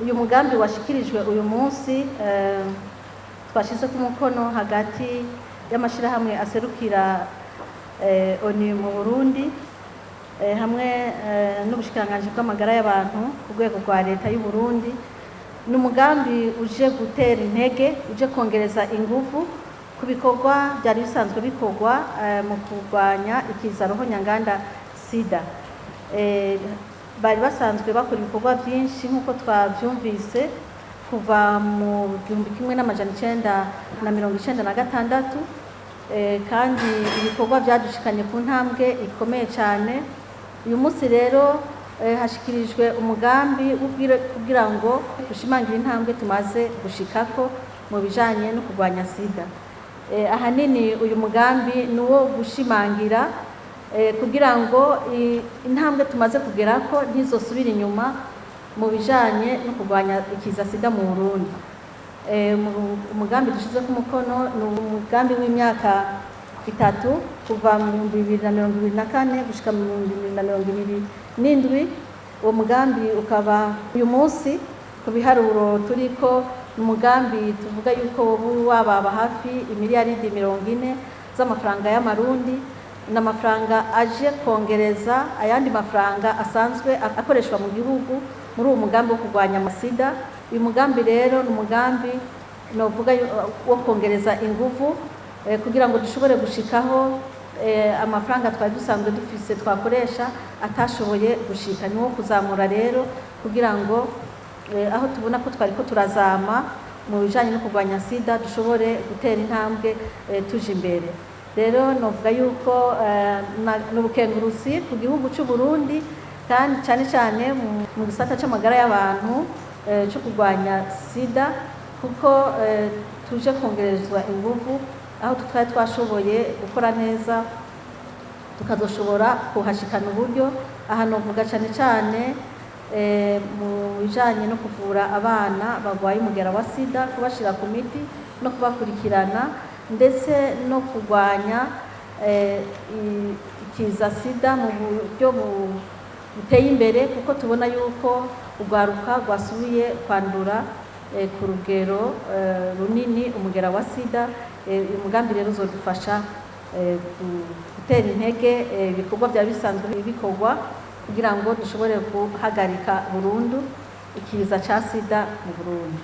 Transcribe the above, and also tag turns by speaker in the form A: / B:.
A: uyu mugambi washikirijwe uyu munsi twashize ku mukono hagati y'amashirahamwe aserukira ONU mu Burundi hamwe n'ubushikiranganje bw'amagara y'abantu ku rwego rwa leta y'u Burundi. N'umugambi uje gutera intege, uje kongereza ingufu ku bikorwa byari bisanzwe bikorwa mu kurwanya ikiza ruhonyanganda sida. Bari basanzwe bakora ibikorwa byinshi nk'uko twavyumvise kuva mu 1996 kandi ibikorwa byadushikanye ku ntambwe ikomeye cyane. Uyu munsi rero hashikirijwe umugambi kugira ngo dushimangire intambwe tumaze gushikako mu bijanye no kurwanya sida. Ahanini uyu mugambi nuwo gushimangira kugira ngo intambwe tumaze kugerako ntizosubira inyuma mu bijanye no kurwanya ikiza sida mu Burundi. Umugambi dushize ku mukono ni umugambi w'imyaka 3 kuva mu 2024 gushika mu 2027. Uwo mugambi ukaba uyu munsi ku biharuro turiko umugambi tuvuga yuko wababa hafi imiliyaridi 40 z'amafaranga y'amarundi, n'amafaranga aje kongereza ayandi mafaranga asanzwe akoreshwa mu gihugu muri uwo mugambi wo kurwanya amasida. Uyu mugambi rero ni umugambi novuga wo kongereza ingufu kugira ngo dushobore gushikaho amafaranga twari dusanzwe dufise twakoresha atashoboye gushika. Ni wo kuzamura rero kugira ngo aho tubona ko twari ko turazama mu bijanye no kurwanya sida dushobore gutera intambwe tuje imbere. Rero novuga yuko n'ubukengurusi ku gihugu cy'u Burundi kandi cyane cyane mu gisata c'amagara y'abantu cyo kurwanya sida, kuko tuje kongerezwa ingufu aho twari twashoboye gukora neza tukazoshobora kuhashikana uburyo. Aha novuga cyane cyane mu bijanye no kuvura abana bagwaye umugera wa sida, kubashira ku miti no kubakurikirana, ndetse no kurwanya ikiza sida mu buryo buteye imbere, kuko tubona yuko urwaruka rwasubiye kwandura ku rugero runini umugera wa sida. Uyu mugambi rero uzodufasha gutera intege ibikorwa bya bisanzwe bikorwa kugira ngo dushobore guhagarika burundu ikiza ca sida mu Burundi.